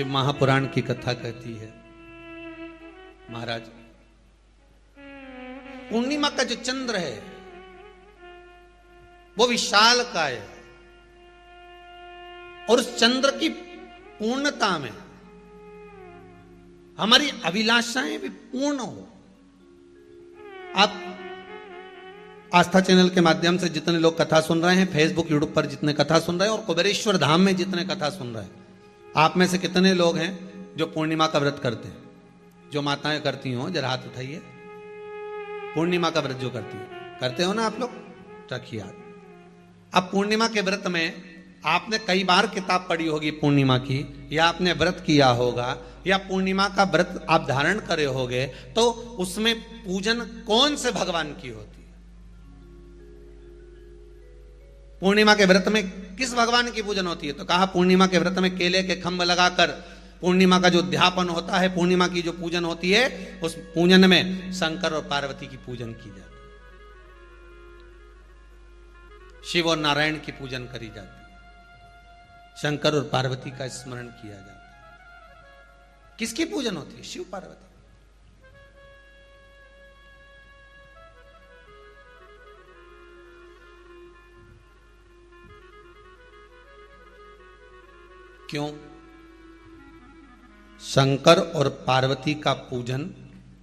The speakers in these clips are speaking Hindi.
शिव महापुराण की कथा कहती है, महाराज पूर्णिमा का जो चंद्र है वो विशाल का है और उस चंद्र की पूर्णता में हमारी अभिलाषाएं भी पूर्ण हो। आप आस्था चैनल के माध्यम से जितने लोग कथा सुन रहे हैं, फेसबुक यूट्यूब पर जितने कथा सुन रहे हैं और कुबेरेश्वर धाम में जितने कथा सुन रहे हैं, आप में से कितने लोग हैं जो पूर्णिमा का व्रत करते हैं? जो माताएं करती हो जरा हाथ उठाइए। पूर्णिमा का व्रत जो करती है, करते हो ना आप लोग? रखिए याद। अब पूर्णिमा के व्रत में आपने कई बार किताब पढ़ी होगी पूर्णिमा की, या आपने व्रत किया होगा, या पूर्णिमा का व्रत आप धारण करे होगे, तो उसमें पूजन कौन से भगवान की होती है? पूर्णिमा के व्रत में किस भगवान की पूजन होती है? तो कहा पूर्णिमा के व्रत में केले के खंभ लगाकर पूर्णिमा का जो अध्यापन होता है, पूर्णिमा की जो पूजन होती है, उस पूजन में शंकर और पार्वती की पूजन की जाती है, शिव और नारायण की पूजन करी जाती है, शंकर और पार्वती का स्मरण किया जाता है। किसकी पूजन होती है? शिव पार्वती। क्यों शंकर और पार्वती का पूजन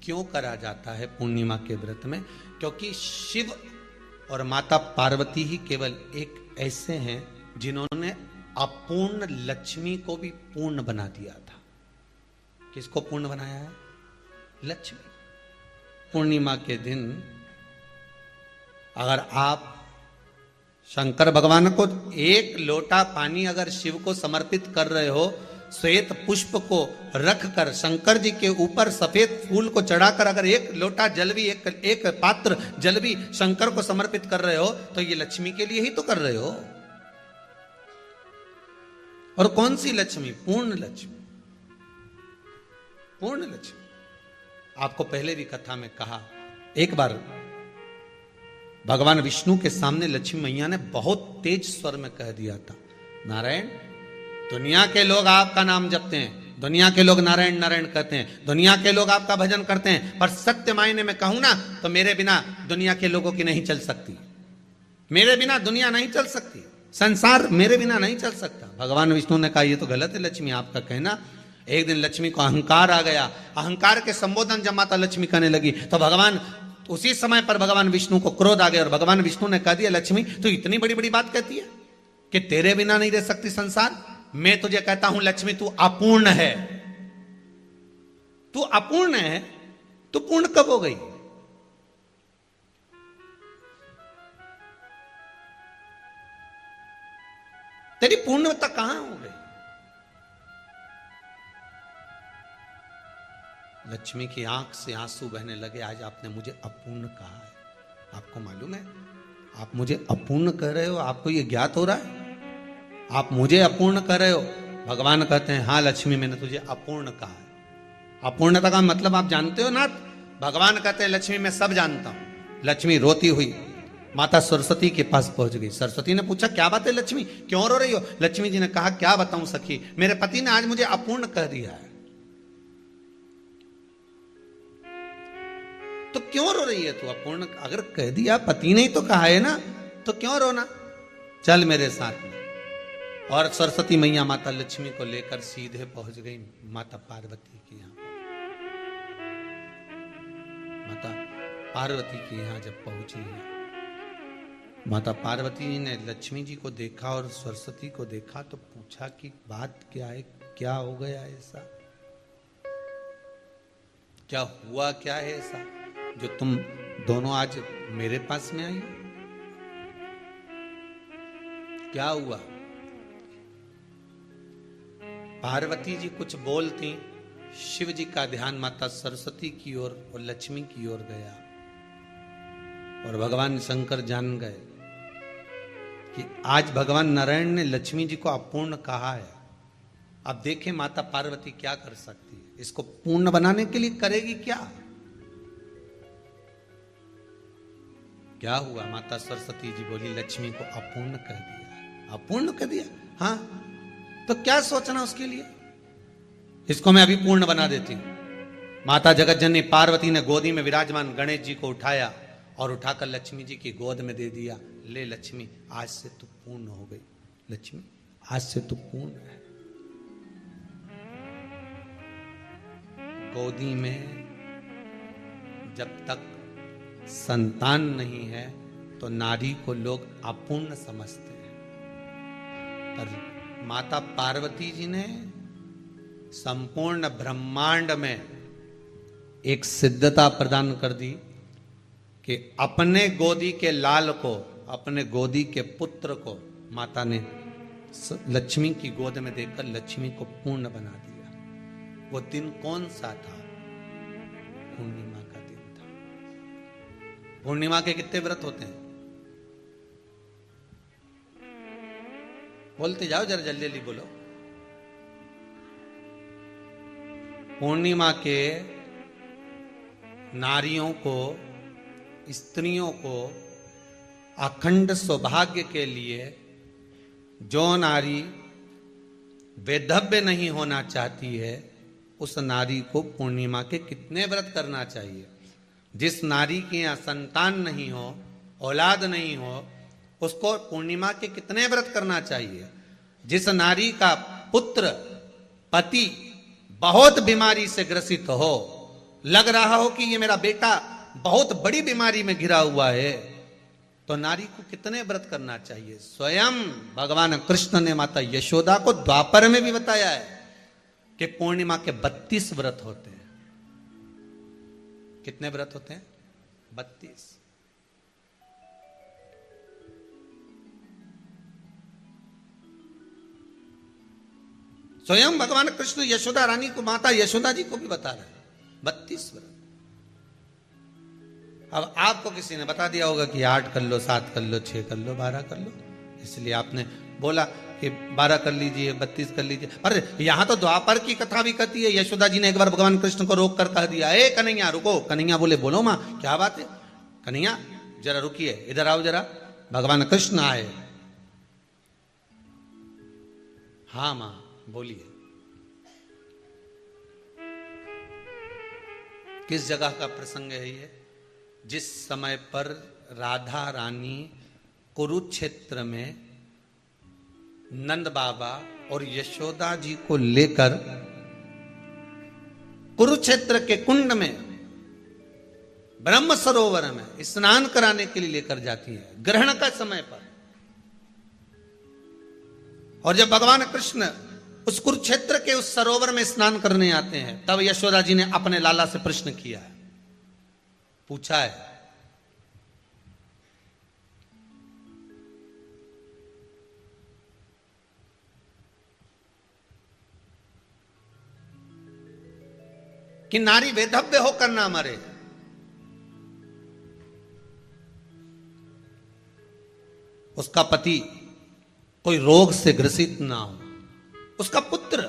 क्यों करा जाता है पूर्णिमा के व्रत में? क्योंकि शिव और माता पार्वती ही केवल एक ऐसे हैं जिन्होंने अपूर्ण लक्ष्मी को भी पूर्ण बना दिया था। किसको पूर्ण बनाया है? लक्ष्मी। पूर्णिमा के दिन अगर आप शंकर भगवान को एक लोटा पानी अगर शिव को समर्पित कर रहे हो, श्वेत पुष्प को रखकर शंकर जी के ऊपर सफेद फूल को चढ़ाकर अगर एक लोटा जल भी, एक पात्र जल भी शंकर को समर्पित कर रहे हो, तो ये लक्ष्मी के लिए ही तो कर रहे हो। और कौन सी लक्ष्मी? पूर्ण लक्ष्मी। पूर्ण लक्ष्मी। आपको पहले भी कथा में कहा, एक बार भगवान विष्णु के सामने लक्ष्मी मैया ने बहुत तेज स्वर में कह दिया था, नारायण, दुनिया के लोग आपका नाम जपते हैं, दुनिया के लोग नारायण नारायण कहते हैं, दुनिया के लोग आपका भजन करते हैं, पर सत्य मायने में कहूं ना तो मेरे बिना दुनिया के लोगों की नहीं चल सकती। मेरे बिना दुनिया नहीं चल सकती, संसार मेरे बिना नहीं चल सकता। भगवान विष्णु ने कहा ये तो गलत है लक्ष्मी आपका कहना। एक दिन लक्ष्मी को अहंकार आ गया। अहंकार के संबोधन जब माता लक्ष्मी करने लगी तो भगवान उसी समय पर भगवान विष्णु को क्रोध आ गया और भगवान विष्णु ने कह दिया, लक्ष्मी तू इतनी बड़ी बड़ी बात कहती है कि तेरे बिना नहीं रह सकती संसार। मैं तुझे कहता हूं लक्ष्मी तू अपूर्ण है। तू अपूर्ण है, तू पूर्ण कब हो गई? तेरी पूर्णता कहां हो गई? लक्ष्मी की आंख से आंसू बहने लगे। आज आपने मुझे अपूर्ण कहा है। आपको मालूम है आप मुझे अपूर्ण कह रहे हो? आपको ये ज्ञात हो रहा है आप मुझे अपूर्ण कह रहे हो? भगवान कहते हैं हाँ लक्ष्मी मैंने तुझे अपूर्ण कहा है। अपूर्णता का मतलब आप जानते हो ना? भगवान कहते हैं लक्ष्मी मैं सब जानता हूं। लक्ष्मी रोती हुई माता सरस्वती के पास पहुंच गई। सरस्वती ने पूछा क्या बात है लक्ष्मी, क्यों रो रही हो? लक्ष्मी जी ने कहा क्या बताऊं सखी, मेरे पति ने आज मुझे अपूर्ण कह दिया है। तो क्यों रो रही है तू? अपूर्ण अगर कह दिया, पति ने ही तो कहा है ना, तो क्यों रोना? चल मेरे साथ में। और सरस्वती मैया माता लक्ष्मी को लेकर सीधे पहुंच गई माता पार्वती के यहां। माता पार्वती के यहां जब पहुंची है, माता पार्वती ने लक्ष्मी जी को देखा और सरस्वती को देखा तो पूछा कि बात क्या है, क्या हो गया ऐसा, क्या हुआ, क्या है ऐसा जो तुम दोनों आज मेरे पास में आई? क्या हुआ? पार्वती जी कुछ बोलती, शिव जी का ध्यान माता सरस्वती की ओर और लक्ष्मी की ओर गया और भगवान शंकर जान गए कि आज भगवान नारायण ने लक्ष्मी जी को अपूर्ण कहा है। अब देखें माता पार्वती क्या कर सकती है, इसको पूर्ण बनाने के लिए करेगी क्या? क्या हुआ? माता सरस्वती जी बोली लक्ष्मी को अपूर्ण कह दिया। अपूर्ण कह दिया? हाँ, तो क्या सोचना उसके लिए? इसको मैं अभी पूर्ण बना देती हूं। माता जगत जननी पार्वती ने गोदी में विराजमान गणेश जी को उठाया और उठाकर लक्ष्मी जी की गोद में दे दिया। ले लक्ष्मी, आज से तू पूर्ण हो गई। लक्ष्मी, आज से तू पूर्ण है। गोदी में जब तक संतान नहीं है तो नारी को लोग अपूर्ण समझते हैं, पर माता पार्वती जी ने संपूर्ण ब्रह्मांड में एक सिद्धता प्रदान कर दी कि अपने गोदी के लाल को, अपने गोदी के पुत्र को माता ने लक्ष्मी की गोद में देकर लक्ष्मी को पूर्ण बना दिया। वो दिन कौन सा था? पूर्णिमा का दिन था। पूर्णिमा के कितने व्रत होते हैं? बोलते जाओ, जरा जल्दी जल्दी बोलो। पूर्णिमा के नारियों को, स्त्रियों को अखंड सौभाग्य के लिए, जो नारी वैधव्य नहीं होना चाहती है, उस नारी को पूर्णिमा के कितने व्रत करना चाहिए? जिस नारी के यहाँ संतान नहीं हो, औलाद नहीं हो, उसको पूर्णिमा के कितने व्रत करना चाहिए? जिस नारी का पुत्र, पति बहुत बीमारी से ग्रसित हो, लग रहा हो कि ये मेरा बेटा बहुत बड़ी बीमारी में घिरा हुआ है, तो नारी को कितने व्रत करना चाहिए? स्वयं भगवान कृष्ण ने माता यशोदा को द्वापर में भी बताया है कि पूर्णिमा के 32 व्रत होते हैं। कितने व्रत होते हैं? 32। स्वयं भगवान कृष्ण यशोदा रानी को, माता यशोदा जी को भी बता रहे हैं 32 व्रत। अब आपको किसी ने बता दिया होगा कि 8 कर लो, 7 कर लो, 6 कर लो, 12 कर लो, इसलिए आपने बोला कि 12 कर लीजिए, 32 कर लीजिए। अरे यहां तो द्वापर की कथा भी कहती है। यशोदा जी ने एक बार भगवान कृष्ण को रोक कर कह दिया, ए कन्हैया रुको। कन्हैया बोले, बोलो मां, क्या बात है? कन्हैया जरा रुकिए, इधर आओ जरा। भगवान कृष्ण आए। हाँ मां बोलिए। किस जगह का प्रसंग है ये? जिस समय पर राधा रानी कुरुक्षेत्र में नंद बाबा और यशोदा जी को लेकर कुरुक्षेत्र के कुंड में, ब्रह्म सरोवर में स्नान कराने के लिए लेकर जाती है, ग्रहण का समय पर। और जब भगवान कृष्ण उस कुरुक्षेत्र के उस सरोवर में स्नान करने आते हैं, तब यशोदा जी ने अपने लाला से प्रश्न किया है, पूछा है, कि नारी वैधव्य होकर ना मरे। उसका पति कोई रोग से ग्रसित ना हो, उसका पुत्र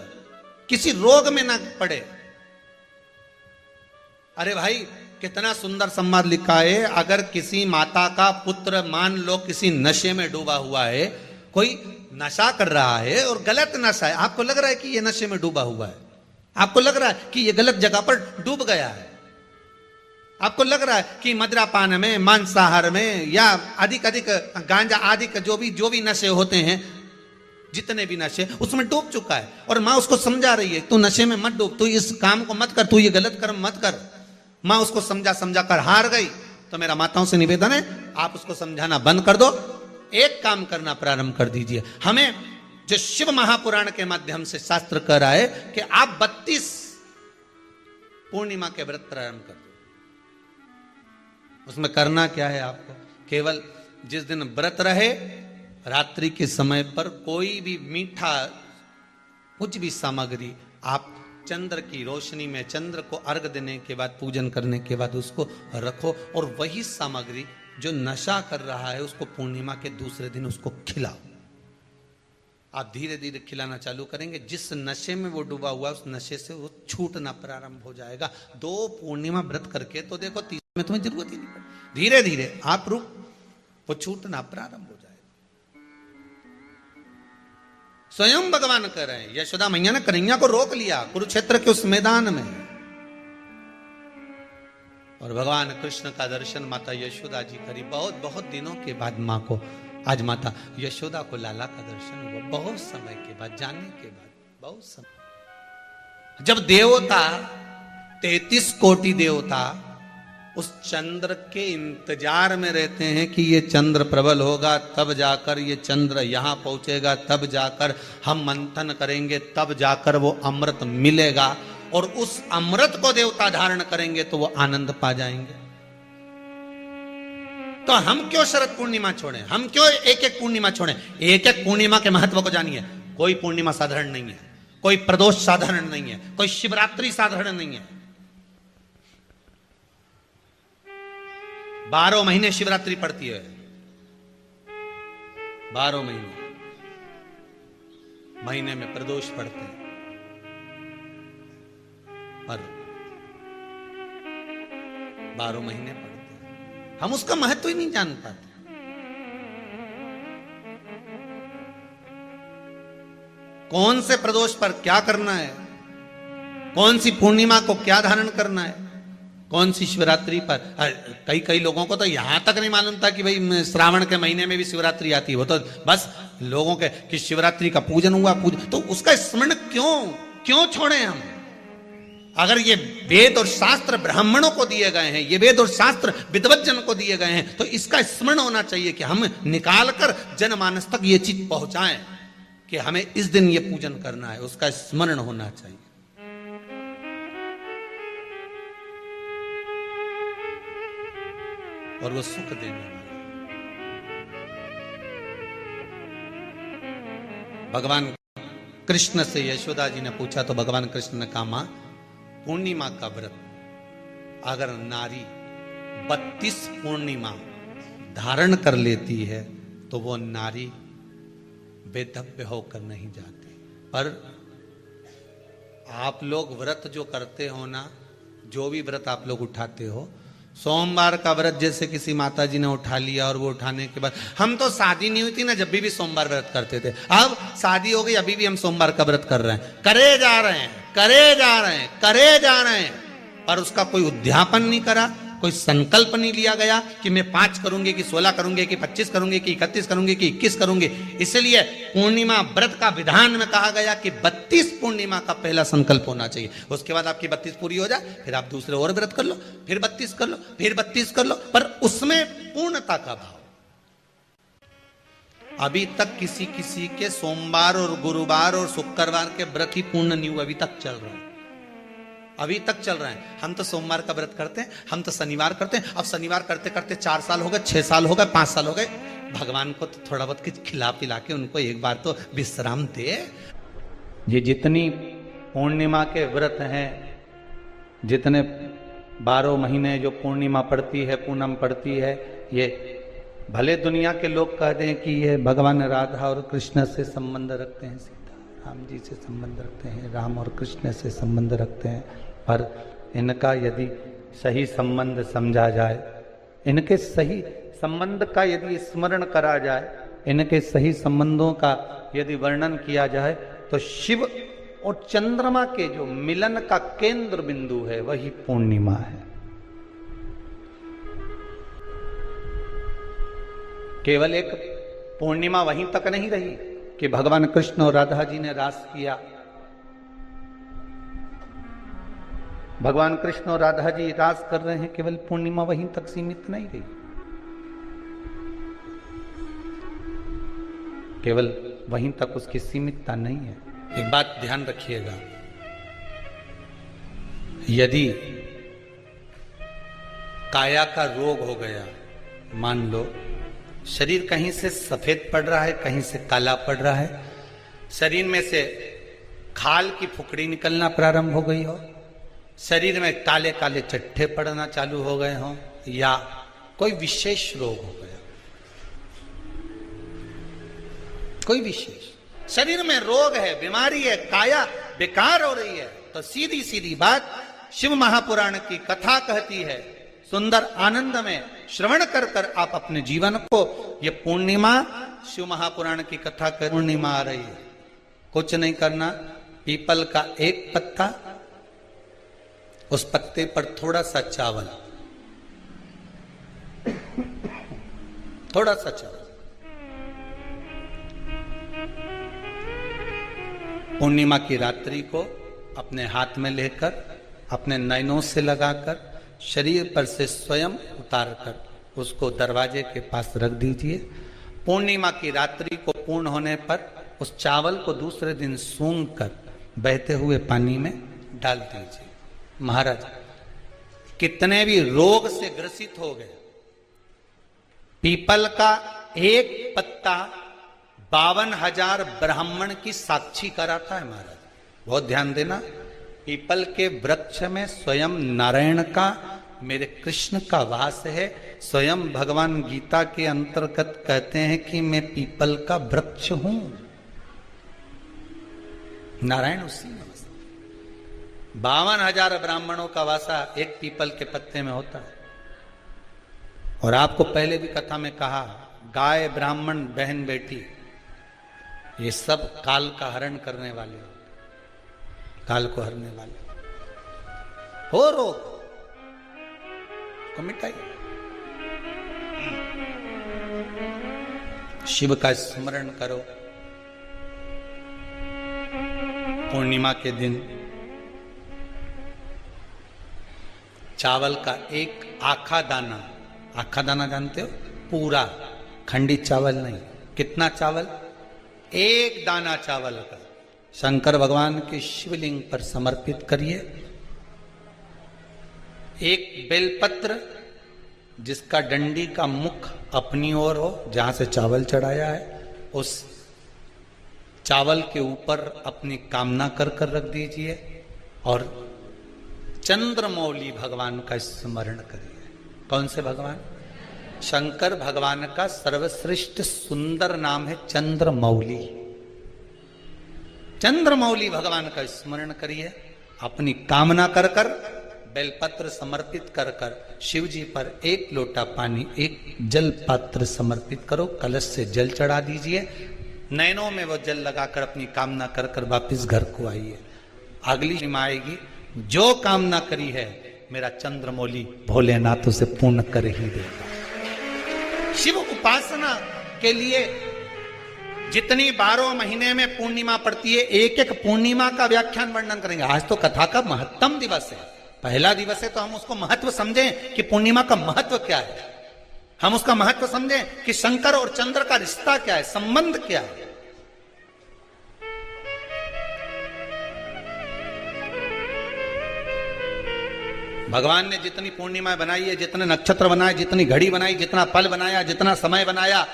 किसी रोग में ना पड़े। अरे भाई कितना सुंदर संवाद लिखा है। अगर किसी माता का पुत्र मान लो किसी नशे में डूबा हुआ है, कोई नशा कर रहा है और गलत नशा है, आपको लग रहा है कि ये नशे में डूबा हुआ है, आपको लग रहा है कि ये गलत जगह पर डूब गया है, आपको लग रहा है कि मदिरापान में, मांसाहार में या अधिक गांजा आदि का जो भी नशे होते हैं, जितने भी नशे, उसमें डूब चुका है। और माँ उसको समझा रही है, तू नशे में मत डूब, तू इस काम को मत कर, तू ये गलत कर्म मत कर। माँ उसको समझा कर हार गई। तो मेरा माताओं से निवेदन है, आप उसको समझाना बंद कर दो, एक काम करना प्रारंभ कर दीजिए। हमें जो शिव महापुराण के माध्यम से शास्त्र कह रहा है कि आप 32 पूर्णिमा के व्रत प्रारंभ कर दो। उसमें करना क्या है आपको? केवल जिस दिन व्रत रहे, रात्रि के समय पर कोई भी मीठा, कुछ भी सामग्री आप चंद्र की रोशनी में, चंद्र को अर्घ देने के बाद, पूजन करने के बाद उसको रखो, और वही सामग्री जो नशा कर रहा है उसको पूर्णिमा के दूसरे दिन उसको खिलाओ। आप धीरे धीरे खिलाना चालू करेंगे, जिस नशे में वो डूबा हुआ उस नशे से वो छूटना प्रारंभ हो जाएगा। 2 पूर्णिमा व्रत करके तो देखो, 3 में तुम्हें जरूरत ही नहीं पड़ेगी। धीरे धीरे आप रुक, वो छूटना प्रारंभ हो जाएगा। स्वयं भगवान कह रहे हैं। यशोदा मैया ने कन्हैया को रोक लिया कुरुक्षेत्र के उस मैदान में, और भगवान कृष्ण का दर्शन माता यशोदा जी करी। बहुत बहुत दिनों के बाद माँ को, आज माता यशोदा को लाला का दर्शन हुआ, बहुत समय के बाद, जाने के बाद, बहुत समय। जब देवता 33 कोटि देवता उस चंद्र के इंतजार में रहते हैं कि ये चंद्र प्रबल होगा, तब जाकर ये चंद्र यहां पहुंचेगा, तब जाकर हम मंथन करेंगे, तब जाकर वो अमृत मिलेगा, और उस अमृत को देवता धारण करेंगे तो वो आनंद पा जाएंगे। तो हम क्यों शरद पूर्णिमा छोड़ें? हम क्यों एक एक पूर्णिमा छोड़ें? एक एक पूर्णिमा के महत्व को जानिए। कोई पूर्णिमा साधारण नहीं है, कोई प्रदोष साधारण नहीं है, कोई शिवरात्रि साधारण नहीं है। 12 महीने शिवरात्रि पड़ती है, 12 महीने में प्रदोष पड़ते हैं, पर 12 महीने पड़ते हैं। हम उसका महत्व ही नहीं जान पाते। कौन से प्रदोष पर क्या करना है, कौन सी पूर्णिमा को क्या धारण करना है, कौन सी शिवरात्रि पर। कई लोगों को तो यहां तक नहीं मालूम था कि भाई श्रावण के महीने में भी शिवरात्रि आती है। वो तो बस लोगों के कि शिवरात्रि का पूजन हुआ, तो उसका स्मरण क्यों छोड़े हम? अगर ये वेद और शास्त्र ब्राह्मणों को दिए गए हैं, ये वेद और शास्त्र विद्वज्जन को दिए गए हैं, तो इसका स्मरण होना चाहिए कि हम निकालकर जनमानस तक ये चीज पहुंचाएं कि हमें इस दिन ये पूजन करना है, उसका स्मरण होना चाहिए। और वो सुख देने वाला। भगवान कृष्ण से यशोदा जी ने पूछा तो भगवान कृष्ण ने कहा, मां, पूर्णिमा का व्रत अगर नारी 32 पूर्णिमा धारण कर लेती है तो वो नारी बेधव्य होकर नहीं जाती। पर आप लोग व्रत जो करते हो ना, जो भी व्रत आप लोग उठाते हो, सोमवार का व्रत जैसे किसी माता जी ने उठा लिया और वो उठाने के बाद, हम तो शादी नहीं हुई थी ना जब भी सोमवार व्रत करते थे, अब शादी हो गई अभी भी हम सोमवार का व्रत कर रहे हैं, करे जा रहे हैं, पर उसका कोई उद्यापन नहीं करा, कोई संकल्प नहीं लिया गया कि मैं 5 करूंगी कि 16 करूंगी कि 25 करूंगी कि 31 करूंगी कि 21 करूंगी। इसलिए पूर्णिमा व्रत का विधान में कहा गया कि 32 पूर्णिमा का पहला संकल्प होना चाहिए। उसके बाद आपकी 32 पूरी हो जाए, फिर आप दूसरे और व्रत कर लो, फिर 32 कर लो, फिर 32 कर लो, पर उसमें पूर्णता का भाव। अभी तक किसी के सोमवार और गुरुवार और शुक्रवार के व्रत ही पूर्ण नहीं हुए, अभी तक चल रहा है, अभी तक चल रहा है। हम तो सोमवार का व्रत करते हैं, हम तो शनिवार करते हैं, अब शनिवार करते करते 4 साल हो गए, 6 साल हो गए, 5 साल हो गए। भगवान को तो थोड़ा बहुत कुछ खिला पिला के उनको एक बार तो विश्राम दे। ये जितनी पूर्णिमा के व्रत हैं, जितने 12 महीने जो पूर्णिमा पड़ती है, पूनम पड़ती है, ये भले दुनिया के लोग कहते हैं कि ये भगवान राधा और कृष्ण से संबंध रखते हैं, सीता राम जी से संबंध रखते हैं, राम और कृष्ण से संबंध रखते हैं, पर इनका यदि सही संबंध समझा जाए, इनके सही संबंध का यदि स्मरण करा जाए, इनके सही संबंधों का यदि वर्णन किया जाए, तो शिव और चंद्रमा के जो मिलन का केंद्र बिंदु है वही पूर्णिमा है। केवल एक पूर्णिमा वहीं तक नहीं रही कि भगवान कृष्ण और राधा जी ने रास किया। भगवान कृष्ण और राधा जी रास कर रहे हैं, केवल पूर्णिमा वहीं तक सीमित नहीं रही, केवल वहीं तक उसकी सीमितता नहीं है। एक बात ध्यान रखिएगा, यदि काया का रोग हो गया, मान लो शरीर कहीं से सफेद पड़ रहा है, कहीं से काला पड़ रहा है, शरीर में से खाल की फुकड़ी निकलना प्रारंभ हो गई हो, शरीर में काले काले चट्टे पड़ना चालू हो गए हो, या कोई विशेष रोग हो गया, कोई विशेष शरीर में रोग है, बीमारी है, काया बेकार हो रही है, तो सीधी सीधी बात शिव महापुराण की कथा कहती है, सुंदर आनंद में श्रवण कर कर आप अपने जीवन को, ये पूर्णिमा शिव महापुराण की कथा कर पूर्णिमा आ रही है, कुछ नहीं करना, पीपल का एक पत्ता, उस पत्ते पर थोड़ा सा चावल, थोड़ा सा चावल, पूर्णिमा की रात्रि को अपने हाथ में लेकर, अपने नयनों से लगाकर, शरीर पर से स्वयं उतार कर उसको दरवाजे के पास रख दीजिए। पूर्णिमा की रात्रि को पूर्ण होने पर उस चावल को दूसरे दिन सूंघ कर बहते हुए पानी में डाल दीजिए। महाराज, कितने भी रोग से ग्रसित हो गए, पीपल का एक पत्ता 52,000 ब्राह्मण की साक्षी कराता है। महाराज बहुत ध्यान देना, पीपल के वृक्ष में स्वयं नारायण का, मेरे कृष्ण का वास है। स्वयं भगवान गीता के अंतर्गत कहते हैं कि मैं पीपल का वृक्ष हूं, नारायण उसी में। 52,000 ब्राह्मणों का वासा एक पीपल के पत्ते में होता है। और आपको पहले भी कथा में कहा, गाय, ब्राह्मण, बहन, बेटी, ये सब काल का हरण करने वाले होते, काल को हरने वाले हो। रोग को मिटाइए, शिव का स्मरण करो। पूर्णिमा के दिन चावल का एक आखा दाना, आखा दाना जानते हो, पूरा, खंडित चावल नहीं, कितना चावल, एक दाना चावल का शंकर भगवान के शिवलिंग पर समर्पित करिए। एक बेलपत्र जिसका डंडी का मुख अपनी ओर हो, जहां से चावल चढ़ाया है, उस चावल के ऊपर अपनी कामना कर कर रख दीजिए और चंद्रमौली भगवान का स्मरण करिए। कौन से भगवान? शंकर भगवान का सर्वश्रेष्ठ सुंदर नाम है चंद्रमौली। चंद्रमौली भगवान का स्मरण करिए, अपनी कामना कर कर, बेलपत्र समर्पित कर कर शिव जी पर एक लोटा पानी, एक जल पात्र समर्पित करो, कलश से जल चढ़ा दीजिए, नैनों में वो जल लगाकर अपनी कामना कर कर वापिस घर को आइए। अगली निमा आएगी, जो कामना करी है मेरा चंद्रमौली भोलेनाथ उसे पूर्ण कर ही देगा। शिव उपासना के लिए जितनी 12 महीने में पूर्णिमा पड़ती है, एक एक पूर्णिमा का व्याख्यान वर्णन करेंगे। आज तो कथा का महत्तम दिवस है, पहला दिवस है, तो हम उसको महत्व समझें कि पूर्णिमा का महत्व क्या है, हम उसका महत्व समझें कि शंकर और चंद्र का रिश्ता क्या है, संबंध क्या है। भगवान ने जितनी पूर्णिमा बनाई है, जितने नक्षत्र बनाए, जितनी घड़ी बनाई, जितना पल बनाया, जितना समय बनाया,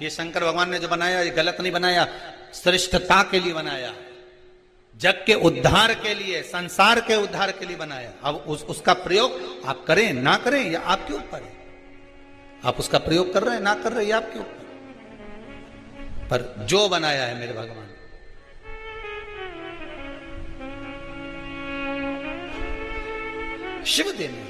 ये शंकर भगवान ने जो बनाया ये गलत नहीं बनाया, श्रेष्ठता के लिए बनाया, जग के उद्धार के लिए, संसार के उद्धार के लिए बनाया। अब उसका प्रयोग आप करें ना करें ये आपके ऊपर है, आप उसका प्रयोग कर रहे हैं ना कर रहे हैं ये आपके ऊपर, पर जो बनाया है मेरे भगवान, शिव देने